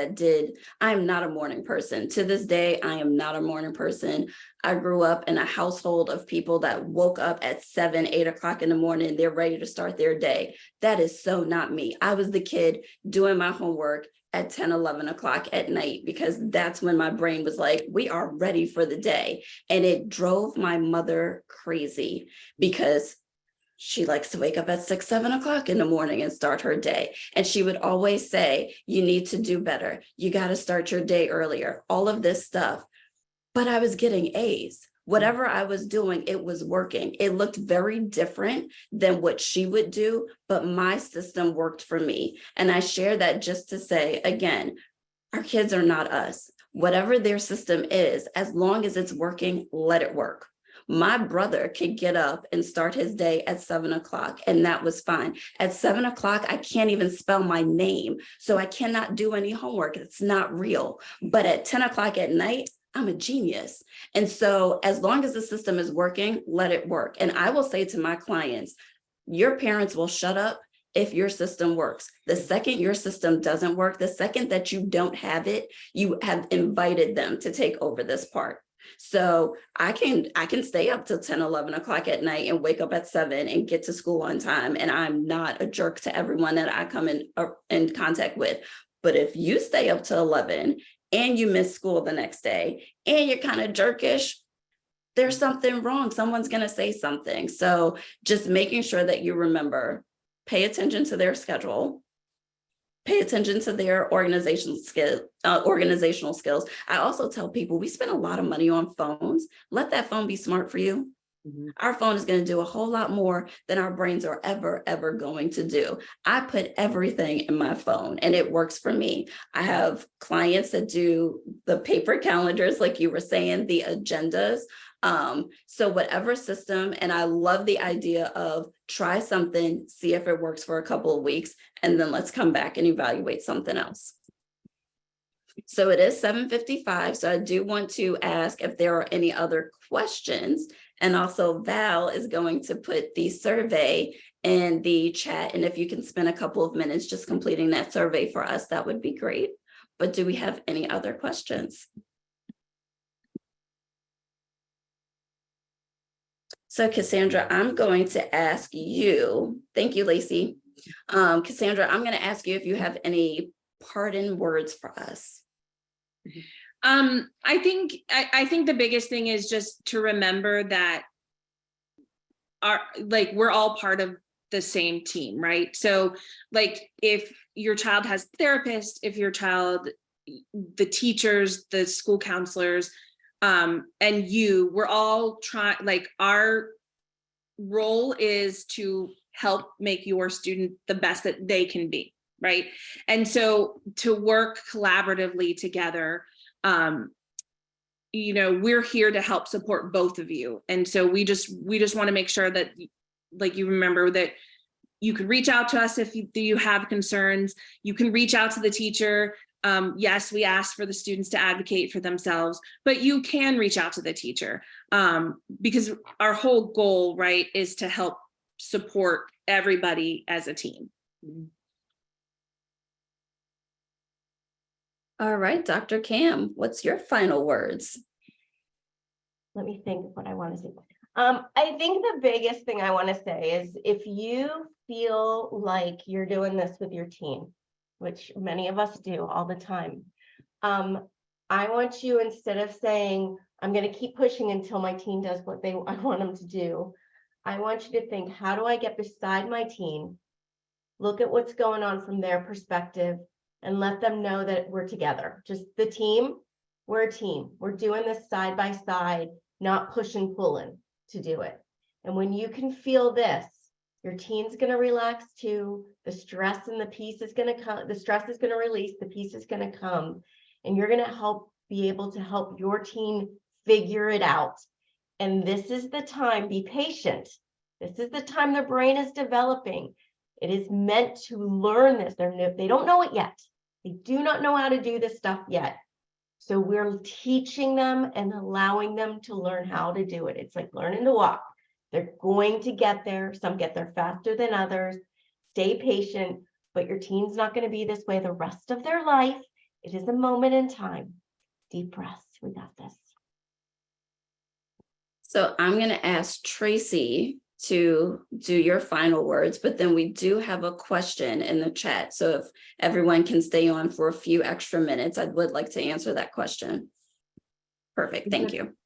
I'm not a morning person. To this day, I am not a morning person. I grew up in a household of people that woke up at 7, 8 o'clock in the morning. They're ready to start their day. That is so not me. I was the kid doing my homework at 10, 11 o'clock at night, because that's when my brain was like, we are ready for the day. And it drove my mother crazy because she likes to wake up at 6, 7 o'clock in the morning and start her day. And she would always say, you need to do better. You got to start your day earlier, all of this stuff. But I was getting A's. Whatever I was doing, it was working. It looked very different than what she would do, but my system worked for me. And I share that just to say, again, our kids are not us. Whatever their system is, as long as it's working, let it work. My brother could get up and start his day at 7 o'clock, and that was fine. At 7 o'clock, I can't even spell my name, so I cannot do any homework. It's not real. But at 10 o'clock at night, I'm a genius. And so as long as the system is working, let it work. And I will say to my clients, your parents will shut up if your system works. The second your system doesn't work, the second that you don't have it, you have invited them to take over this part. So I can stay up till 10, 11 o'clock at night and wake up at 7 and get to school on time. And I'm not a jerk to everyone that I come in contact with. But if you stay up till 11 and you miss school the next day and you're kind of jerkish, there's something wrong. Someone's going to say something. So just making sure that you remember, pay attention to their schedule, pay attention to their organizational skills. I also tell people we spend a lot of money on phones. Let that phone be smart for you. Our phone is going to do a whole lot more than our brains are ever going to do. I put everything in my phone and it works for me. I have clients that do the paper calendars, like you were saying, the agendas. So whatever system, and I love the idea of try something, see if it works for a couple of weeks, and then let's come back and evaluate something else. So it is 7:55. So I do want to ask if there are any other questions. And also Val is going to put the survey in the chat. And if you can spend a couple of minutes just completing that survey for us, that would be great. But do we have any other questions? So Cassandra, I'm going to ask you, thank you, Lacey. Cassandra, I'm going to ask you if you have any parting words for us. I think the biggest thing is just to remember that we're all part of the same team, right? So like if your child has therapists, if your child, the teachers, the school counselors, and we're all trying, like our role is to help make your student the best that they can be, right? And so to work collaboratively together, we're here to help support both of you. And so we just want to make sure that like you remember that you can reach out to us if you have concerns. You can reach out to the teacher. Yes, we ask for the students to advocate for themselves, but you can reach out to the teacher because our whole goal, right, is to help support everybody as a team. All right, Dr. Cam, what's your final words? Let me think of what I want to say. I think the biggest thing I want to say is if you feel like you're doing this with your team, which many of us do all the time, I want you, instead of saying, I'm going to keep pushing until my team does what I want them to do, I want you to think, how do I get beside my team, look at what's going on from their perspective, and let them know that we're together. Just the team, we're a team. We're doing this side by side, not push and pulling to do it. And when you can feel this, your team's going to relax too. The stress and the peace is going to come. The stress is going to release. The peace is going to come. And you're going to be able to help your team figure it out. And this is the time, be patient. This is the time their brain is developing. It is meant to learn this. They don't know it yet. They do not know how to do this stuff yet. So we're teaching them and allowing them to learn how to do it. It's like learning to walk. They're going to get there. Some get there faster than others. Stay patient, but your teen's not going to be this way the rest of their life. It is a moment in time. Deep breaths. We got this. So I'm going to ask Tracy to do your final words, but then we do have a question in the chat. So if everyone can stay on for a few extra minutes, I would like to answer that question. Perfect. Thank you.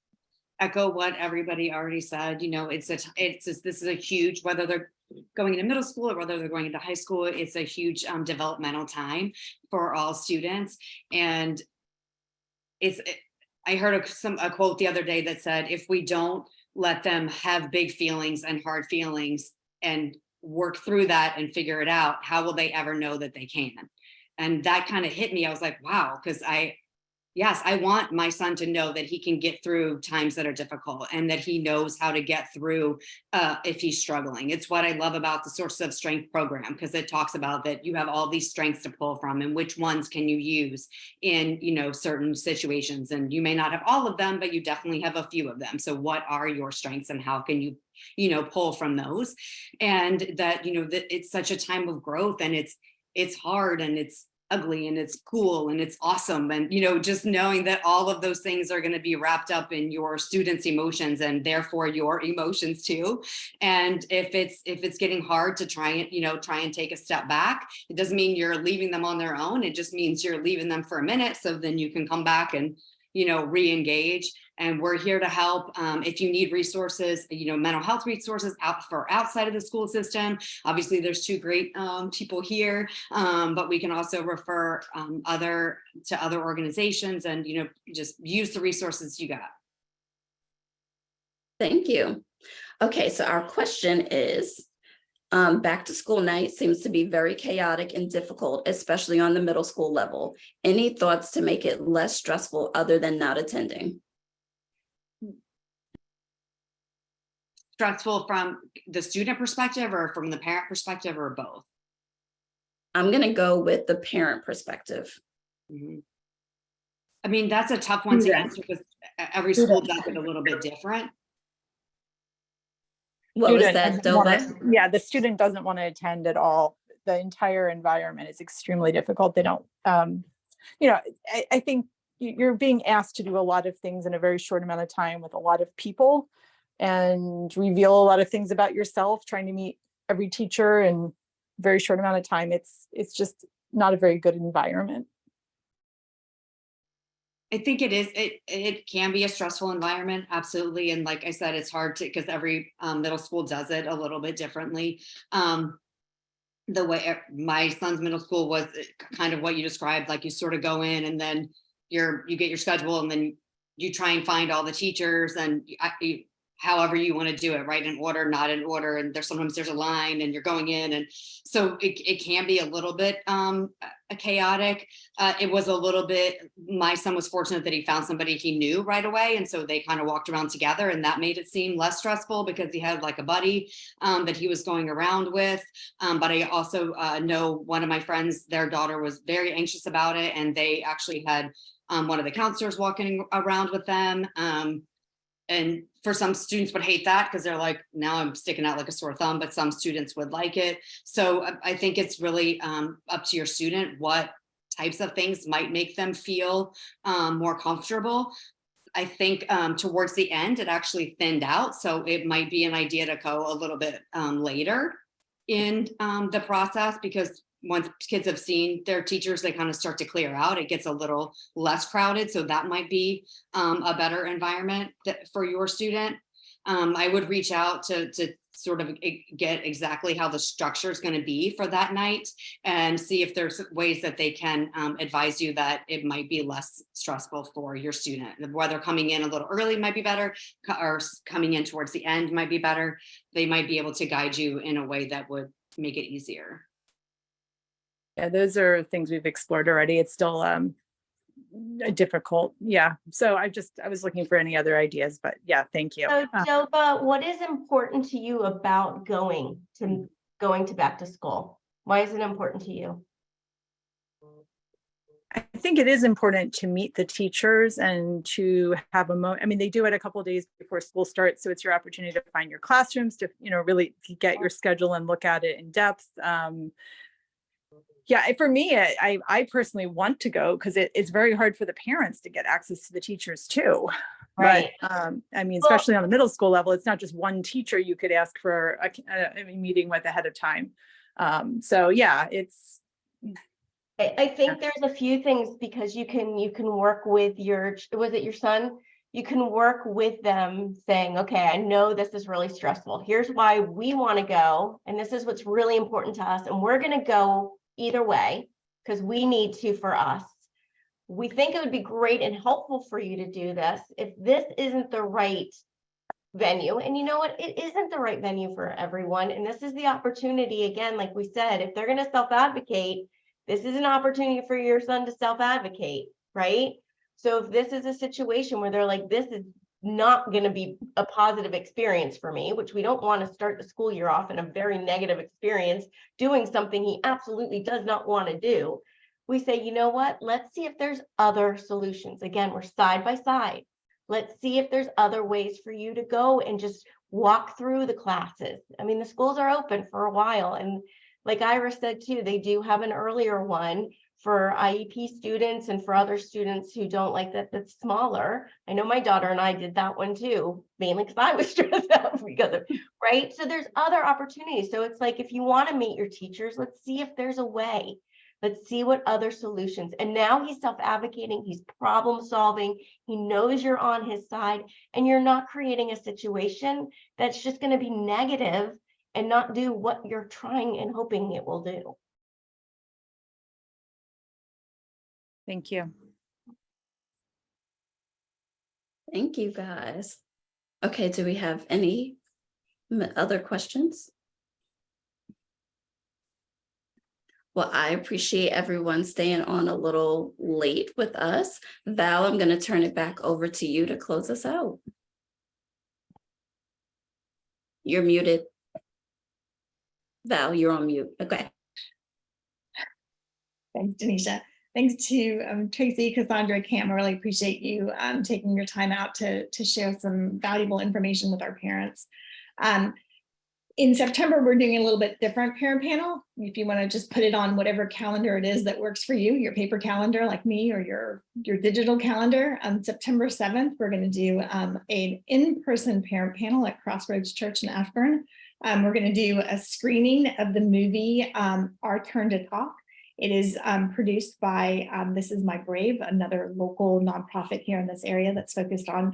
Echo what everybody already said. This is a huge, whether they're going into middle school or whether they're going into high school, it's a huge developmental time for all students. And I heard a quote the other day that said, if we don't let them have big feelings and hard feelings and work through that and figure it out, how will they ever know that they can? And that kind of hit me. I was like, wow, because I want my son to know that he can get through times that are difficult and that he knows how to get through if he's struggling. It's what I love about the Sources of Strength program, because it talks about that you have all these strengths to pull from and which ones can you use in, certain situations. And you may not have all of them, but you definitely have a few of them. So what are your strengths and how can you, pull from those? And that, that it's such a time of growth and it's hard and it's ugly and it's cool and it's awesome. And, just knowing that all of those things are going to be wrapped up in your students' emotions and therefore your emotions too. And if it's getting hard to try and take a step back, it doesn't mean you're leaving them on their own. It just means you're leaving them for a minute. So then you can come back and re-engage. And we're here to help. If you need resources, mental health resources outside of the school system. Obviously, there's two great people here, but we can also refer to other organizations, and just use the resources you got. Thank you. Okay, so our question is, back to school night seems to be very chaotic and difficult, especially on the middle school level. Any thoughts to make it less stressful other than not attending? Stressful from the student perspective or from the parent perspective, or both? I'm going to go with the parent perspective. Mm-hmm. I mean, that's a tough one to answer because every school does it a little bit different. What was that, Dova? Yeah, the student doesn't want to attend at all. The entire environment is extremely difficult. They don't, I think you're being asked to do a lot of things in a very short amount of time with a lot of people, and reveal a lot of things about yourself, trying to meet every teacher in a very short amount of time. It's just not a very good environment. I think it is. It can be a stressful environment, absolutely. And like I said, it's hard to, because every middle school does it a little bit differently. The way my son's middle school was kind of what you described, like you sort of go in and then you get your schedule, and then you try and find all the teachers, and however you want to do it, right? In order, not in order. And sometimes there's a line and you're going in. And so it can be a little bit chaotic. It was a little bit, my son was fortunate that he found somebody he knew right away. And so they kind of walked around together, and that made it seem less stressful because he had like a buddy that he was going around with. But I also know one of my friends, their daughter was very anxious about it. And they actually had one of the counselors walking around with them. And for some students would hate that because they're like, now I'm sticking out like a sore thumb, but some students would like it. So I think it's really up to your student what types of things might make them feel more comfortable. I think towards the end, it actually thinned out. So it might be an idea to go a little bit later in the process, because once kids have seen their teachers, they kind of start to clear out. It gets a little less crowded. So that might be a better environment for your student. I would reach out to sort of get exactly how the structure is going to be for that night, and see if there's ways that they can advise you that it might be less stressful for your student. Whether coming in a little early might be better, or coming in towards the end might be better. They might be able to guide you in a way that would make it easier. Yeah, those are things we've explored already. It's still difficult. Yeah. So I was looking for any other ideas, but yeah, thank you. So Dova, what is important to you about going to back to school? Why is it important to you? I think it is important to meet the teachers and to have they do it a couple of days before school starts. So it's your opportunity to find your classrooms, to, really get your schedule and look at it in depth. Yeah, for me, I personally want to go because it's very hard for the parents to get access to the teachers too. Right. But especially on the middle school level, it's not just one teacher you could ask for a meeting with ahead of time. So yeah, I think there's a few things, because you can work with your son? You can work with them saying, okay, I know this is really stressful. Here's why we want to go. And this is what's really important to us. And we're going to go either way, because we need to for us. We think it would be great and helpful for you to do this. If this isn't the right venue, and you know what, it isn't the right venue for everyone. And this is the opportunity, again, like we said, if they're going to self-advocate, this is an opportunity for your son to self-advocate, right? So if this is a situation where they're like, this is not going to be a positive experience for me, which we don't want to start the school year off in a very negative experience, doing something he absolutely does not want to do. We say, you know what, let's see if there's other solutions. Again, we're side by side. Let's see if there's other ways for you to go and just walk through the classes. I mean, the schools are open for a while. And like Ira said too, they do have an earlier one for IEP students and for other students who don't like that's smaller. I know my daughter and I did that one too, mainly because I was stressed out because of, right? So there's other opportunities. So it's like, if you want to meet your teachers, let's see if there's a way. but see what other solutions. And now he's self-advocating, he's problem solving, he knows you're on his side, and you're not creating a situation that's just going to be negative and not do what you're trying and hoping it will do. Thank you. Thank you, guys. Okay, do we have any other questions? Well, I appreciate everyone staying on a little late with us. Val, I'm going to turn it back over to you to close us out. You're muted. Val, you're on mute. Okay. Thanks, Denisha. Thanks to Tracy, Cassandra, Cam. I really appreciate you taking your time out to share some valuable information with our parents. In September, we're doing a little bit different parent panel. If you want to just put it on whatever calendar it is that works for you, your paper calendar like me or your digital calendar. On September 7th, we're going to do an in-person parent panel at Crossroads Church in Ashburn. We're going to do a screening of the movie Our Turn to Talk. It is produced by This Is My Brave, another local nonprofit here in this area that's focused on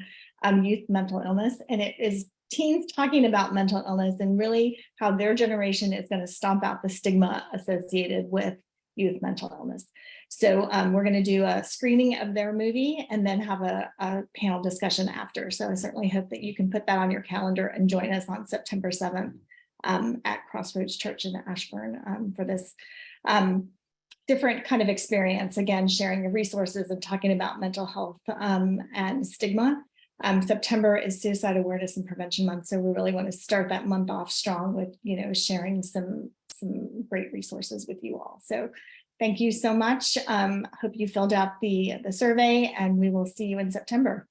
youth mental illness. And it is teens talking about mental illness and really how their generation is going to stomp out the stigma associated with youth mental illness. So we're going to do a screening of their movie and then have a panel discussion after. So I certainly hope that you can put that on your calendar and join us on September 7th at Crossroads Church in Ashburn for this different kind of experience, again, sharing the resources and talking about mental health and stigma. September is Suicide Awareness and Prevention Month, so we really want to start that month off strong with, sharing some great resources with you all. So thank you so much. Hope you filled out the survey, and we will see you in September.